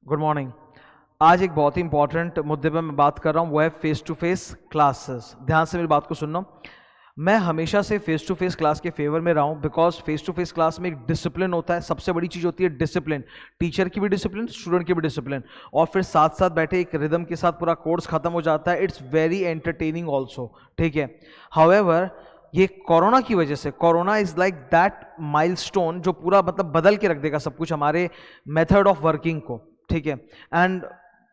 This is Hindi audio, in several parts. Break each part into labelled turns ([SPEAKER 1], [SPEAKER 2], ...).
[SPEAKER 1] Good morning. आज एक बहुत ही इंपॉर्टेंट मुद्दे पर मैं बात कर रहा हूँ, वो है फेस टू फेस क्लासेस। ध्यान से मेरी बात को सुनना। मैं हमेशा से फेस टू फेस क्लास के फेवर में रहा हूँ, because face to face class में एक डिसिप्लिन होता है। सबसे बड़ी चीज़ होती है डिसिप्लिन, टीचर की भी डिसिप्लिन, स्टूडेंट की भी डिसिप्लिन, और फिर साथ साथ बैठे एक रिदम के साथ पूरा कोर्स खत्म हो जाता है। इट्स वेरी एंटरटेनिंग ऑल्सो, ठीक है। हाउएवर, ये कोरोना की वजह से, corona is like that milestone जो पूरा मतलब बदल के रख देगा सब कुछ, हमारे मेथड ऑफ वर्किंग को, ठीक है। एंड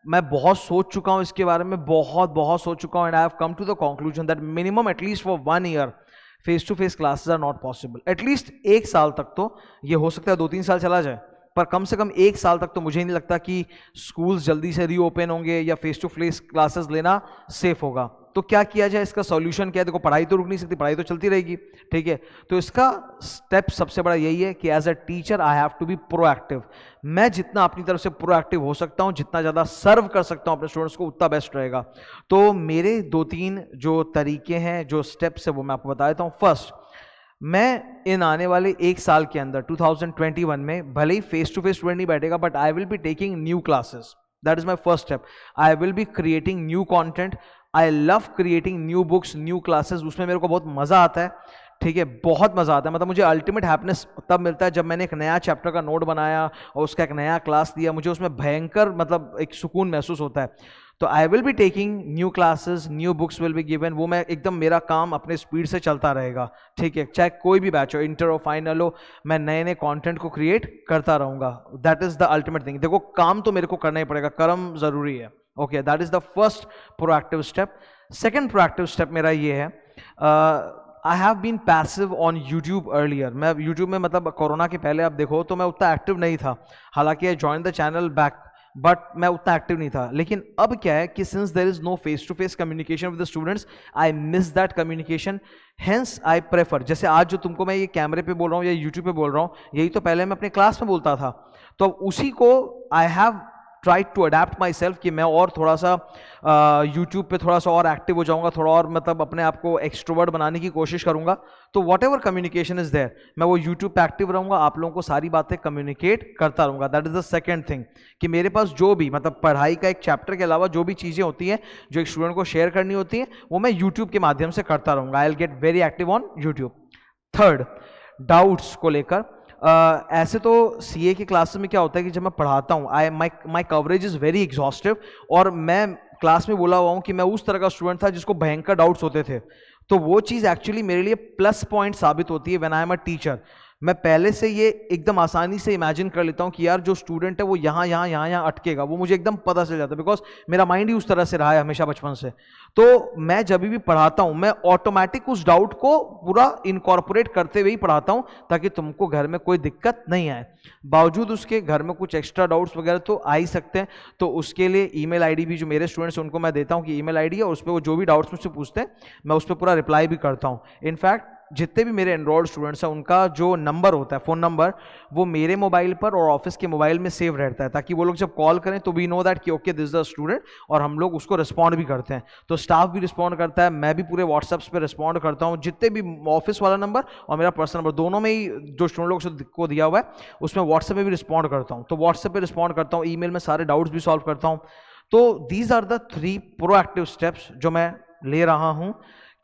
[SPEAKER 1] मैं बहुत सोच चुका हूं इसके बारे में, बहुत बहुत सोच चुका हूं, and I have come to the conclusion that minimum at least for 1 year face to face classes are not possible. At least 1 साल तक तो, ये हो सकता है 2-3 साल चला जाए, पर कम से कम 1 साल तक तो मुझे नहीं लगता कि स्कूल्स जल्दी से रीओपन होंगे या फेस टू फेस क्लासेस लेना सेफ होगा। तो क्या किया जाए, इसका सॉल्यूशन क्या है? देखो, पढ़ाई तो रुक नहीं सकती, पढ़ाई तो चलती रहेगी, ठीक है। तो इसका स्टेप सबसे बड़ा यही है कि as a teacher I have to be proactive. मैं जितना अपनी तरफ से प्रोएक्टिव हो सकता हूं, जितना ज़्यादा सर्व कर सकता हूं अपने स्टूडेंट्स को, उतना बेस्ट रहेगा। तो मेरे 2-3 जो तरीके हैं, जो स्टेप्स है, वो मैं आपको बता देता हूं। फर्स्ट, मैं इन आने वाले 1 साल के अंदर 2021 में भले ही फेस टू फेस स्टूडेंट नहीं बैठेगा, but I will be taking new classes. That is my first step. I will be creating new content. I love creating new books, new classes. उसमें मेरे को बहुत मजा आता है, ठीक है, बहुत मजा आता है। मतलब मुझे अल्टीमेट हैप्पीनेस तब मिलता है जब मैंने एक नया चैप्टर का नोट बनाया और उसका एक नया क्लास दिया, मुझे उसमें भयंकर मतलब एक सुकून महसूस होता है। तो आई will be taking new classes, new books will be given. वो मैं एकदम, मेरा काम अपने स्पीड से चलता रहेगा, ठीक है। चाहे कोई भी बैच हो, इंटर हो, फाइनल हो, मैं नए नए कंटेंट को क्रिएट करता रहूंगा। That is the ultimate thing. देखो, काम तो मेरे को करना ही पड़ेगा, कर्म जरूरी है, okay. That is the first proactive step. Second proactive step मेरा ये है, I have been passive on YouTube earlier. मैं यूट्यूब में, मतलब कोरोना के पहले आप देखो तो मैं उतना एक्टिव नहीं था। हालांकि I join the channel back, but मैं उतना एक्टिव नहीं था। लेकिन अब क्या है कि since there is no face to face communication with the students, I miss that communication. Hence I prefer, जैसे आज जो तुमको मैं ये कैमरे पे बोल रहा हूँ या यूट्यूब पे बोल रहा हूँ, यही तो पहले मैं अपने क्लास में बोलता था। तो उसी को I have try to adapt myself, कि मैं और थोड़ा सा यूट्यूब पे थोड़ा सा और एक्टिव हो जाऊंगा, थोड़ा और मतलब अपने आप को एक्सट्रोवर्ट बनाने की कोशिश करूंगा। तो whatever communication is there, मैं वो यूट्यूब पे एक्टिव रहूंगा, आप लोगों को सारी बातें कम्युनिकेट करता रहूंगा। That is the second thing, कि मेरे पास जो भी मतलब पढ़ाई का एक चैप्टर के अलावा जो भी चीज़ें होती हैं जो एक स्टूडेंट को शेयर करनी होती है, वो मैं यूट्यूब के माध्यम से करता रहूंगा। I will get very active on YouTube. Third, doubts को लेकर, ऐसे तो सीए की क्लासेस में क्या होता है कि जब मैं पढ़ाता हूँ, आई माई कवरेज इज़ वेरी एग्जॉस्टिव, और मैं क्लास में बोला हुआ हूँ कि मैं उस तरह का स्टूडेंट था जिसको भयंकर डाउट्स होते थे। तो वो चीज़ एक्चुअली मेरे लिए प्लस पॉइंट साबित होती है when I am a teacher. मैं पहले से ये एकदम आसानी से इमेजिन कर लेता हूँ कि यार जो स्टूडेंट है वो यहाँ यहाँ यहाँ यहाँ अटकेगा, वो मुझे एकदम पता चल जाता है, बिकॉज मेरा माइंड ही उस तरह से रहा है हमेशा बचपन से। तो मैं जब भी पढ़ाता हूँ, मैं ऑटोमेटिक उस डाउट को पूरा इनकॉर्पोरेट करते हुए ही पढ़ाता हूँ, ताकि तुमको घर में कोई दिक्कत नहीं आए। बावजूद उसके घर में कुछ एक्स्ट्रा डाउट्स वगैरह तो आ ही सकते हैं, तो उसके लिए ईमेल आईडी भी जो मेरे स्टूडेंट्स हैं उनको मैं देता हूँ कि ईमेल आईडी है, उस पर वो जो भी डाउट्स मुझसे पूछते हैं मैं उस पर पूरा रिप्लाई भी करता हूँ। इनफैक्ट जितने भी मेरे एनरोल्ड स्टूडेंट्स हैं उनका जो नंबर होता है, फ़ोन नंबर, वो मेरे मोबाइल पर और ऑफिस के मोबाइल में सेव रहता है, ताकि वो लोग जब कॉल करें तो वी नो दैट कि okay this is the student, और हम लोग उसको रिस्पॉन्ड भी करते हैं। तो स्टाफ भी रिस्पॉन्ड करता है, मैं भी पूरे व्हाट्सएप्स पे रिस्पॉन्ड करता हूँ। जितने भी ऑफिस वाला नंबर और मेरा पर्सनल नंबर, दोनों में ही जो स्टूडेंट लोग को दिया हुआ है उसमें व्हाट्सएप में भी रिस्पॉन्ड करता हूँ। तो व्हाट्सएप पे रिस्पॉन्ड करता हूँ, ईमेल में सारे डाउट्स भी सॉल्व करता हूँ। तो these are the 3 proactive steps जो मैं ले रहा हूँ,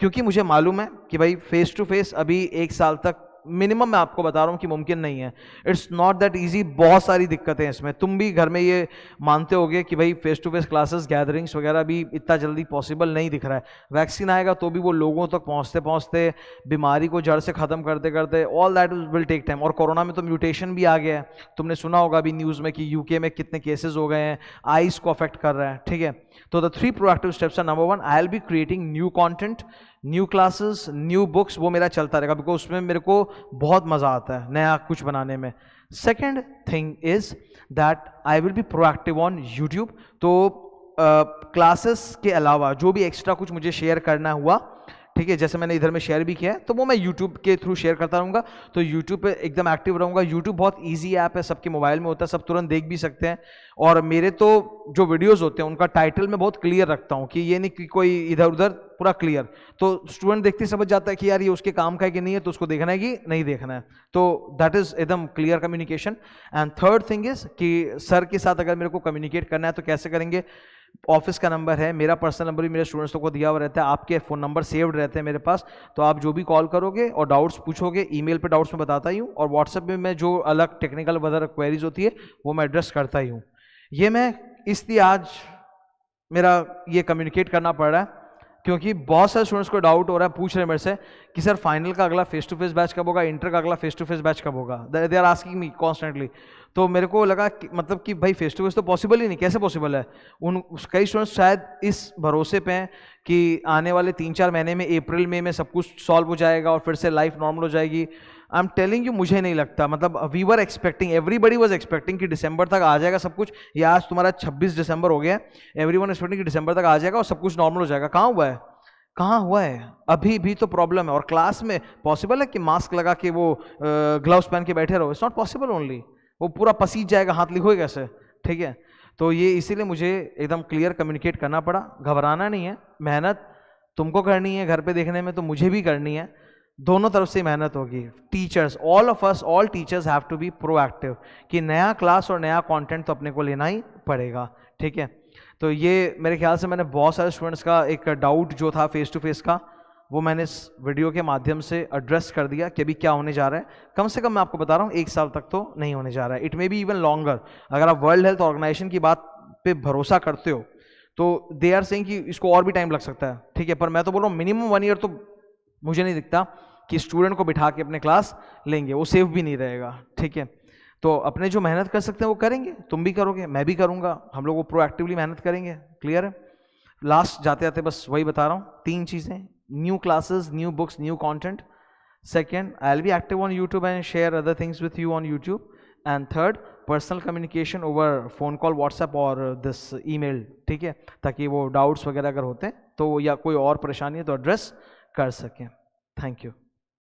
[SPEAKER 1] क्योंकि मुझे मालूम है कि भाई फेस टू फेस अभी 1 साल तक मिनिमम, मैं आपको बता रहा हूँ कि मुमकिन नहीं है। इट्स नॉट दैट इजी, बहुत सारी दिक्कतें हैं इसमें। तुम भी घर में ये मानते होगे कि भाई face to face classes, gatherings वगैरह भी इतना जल्दी पॉसिबल नहीं दिख रहा है। वैक्सीन आएगा तो भी वो लोगों तक पहुँचते पहुँचते, बीमारी को जड़ से ख़त्म करते करते, all that will take time. और कोरोना में तो म्यूटेशन भी आ गया है, तुमने सुना होगा अभी न्यूज़ में कि यूके में कितने केसेस हो गए हैं, आइस को अफेक्ट कर रहा है, ठीक है। तो the 3 proactive steps are, number 1, I will be creating new content, new classes, new books, वो मेरा चलता रहेगा, बिकॉज उसमें मेरे को बहुत मजा आता है नया कुछ बनाने में। Second thing is that I will be proactive on YouTube. तो क्लासेस के अलावा जो भी एक्स्ट्रा कुछ मुझे शेयर करना हुआ, ठीक है, जैसे मैंने इधर में शेयर भी किया है, तो वो मैं यूट्यूब के थ्रू शेयर करता रहूँगा, तो यूट्यूब पे एकदम एक्टिव रहूँगा। यूट्यूब बहुत ईजी ऐप है, सबके मोबाइल में होता है, सब तुरंत देख भी सकते हैं। और मेरे तो जो वीडियोज़ होते हैं उनका टाइटल मैं बहुत क्लियर रखता हूँ, कि ये नहीं कि कोई इधर उधर, पूरा क्लियर, तो स्टूडेंट देखते समझ जाता है कि यार ये उसके काम का है कि नहीं है, तो उसको देखना है कि नहीं देखना है। तो दैट इज एकदम clear communication. And third thing is कि सर के साथ अगर मेरे को कम्युनिकेट करना है तो कैसे करेंगे। ऑफिस का नंबर है, मेरा पर्सनल नंबर भी मेरे स्टूडेंट्स को दिया हुआ रहता है, आपके फ़ोन नंबर सेव्ड रहते हैं मेरे पास, तो आप जो भी कॉल करोगे और डाउट्स पूछोगे, ईमेल पे डाउट्स मैं बताता ही हूँ, और व्हाट्सएप में मैं जो अलग टेक्निकल वगैरह क्वेरीज होती है वो मैं एड्रेस करता ही हूँ। ये मैं इसलिए आज मेरा ये कम्युनिकेट करना पड़ रहा है क्योंकि बहुत सारे स्टूडेंट्स को डाउट हो रहा है, पूछ रहे हैं मेरे से कि सर फाइनल का अगला फेस टू फेस बैच कब होगा, इंटर का अगला फेस टू फेस बैच कब होगा, they are asking me constantly. तो मेरे को लगा कि मतलब कि भाई फेस टू फेस तो पॉसिबल ही नहीं, कैसे पॉसिबल है। कई स्टूडेंट्स शायद इस भरोसे पे हैं कि आने वाले 3-4 महीने में, अप्रैल मई में सब कुछ सॉल्व हो जाएगा और फिर से लाइफ नॉर्मल हो जाएगी। आई एम टेलिंग यू, मुझे नहीं लगता। मतलब we were expecting, everybody was expecting कि दिसंबर तक आ जाएगा सब कुछ। ये आज तुम्हारा 26 दिसंबर हो गया, एवरीवन एक्सपेक्टिंग कि दिसंबर तक आ जाएगा और सब कुछ नॉर्मल हो जाएगा। कहाँ हुआ है, कहाँ हुआ है, अभी भी तो प्रॉब्लम है। और क्लास में पॉसिबल है कि मास्क लगा के वो ग्लव्स पहन के बैठे रहो, इट्स नॉट पॉसिबल। ओनली वो पूरा पसीज जाएगा, हाथ लिखोगे कैसे, ठीक है। तो ये इसीलिए मुझे एकदम क्लियर कम्युनिकेट करना पड़ा। घबराना नहीं है, मेहनत तुमको करनी है घर पे देखने में, तो मुझे भी करनी है, दोनों तरफ से मेहनत होगी। Teachers, all of us, all teachers have to be proactive, कि नया क्लास और नया कंटेंट तो अपने को लेना ही पड़ेगा, ठीक है। तो ये मेरे ख्याल से मैंने बहुत सारे स्टूडेंट्स का एक डाउट जो था फेस टू फेस का, वो मैंने इस वीडियो के माध्यम से एड्रेस कर दिया कि अभी क्या होने जा रहा है। कम से कम मैं आपको बता रहा हूँ 1 साल तक तो नहीं होने जा रहा है, it may be even longer. अगर आप वर्ल्ड हेल्थ ऑर्गेनाइजेशन की बात पे भरोसा करते हो तो दे आर सेइंग कि इसको और भी टाइम लग सकता है, ठीक है। पर मैं तो बोल रहा हूँ मिनिमम 1 ईयर तो मुझे नहीं दिखता कि स्टूडेंट को बिठा के अपने क्लास लेंगे, वो सेफ भी नहीं रहेगा, ठीक है। तो अपने जो मेहनत कर सकते हैं वो करेंगे, तुम भी करोगे, मैं भी करूँगा, हम लोग वो प्रोएक्टिवली मेहनत करेंगे, क्लियर है। लास्ट जाते जाते बस वही बता रहा हूँ, 3 चीज़ें: new classes, new books, new content. Second, I'll be active on YouTube and share other things with you on YouTube. And third, personal communication over phone call, WhatsApp और दिस ईमेल, ठीक है, ताकि वो डाउट्स वगैरह अगर होते हैं तो या कोई और परेशानी है तो एड्रेस कर सकें। Thank you.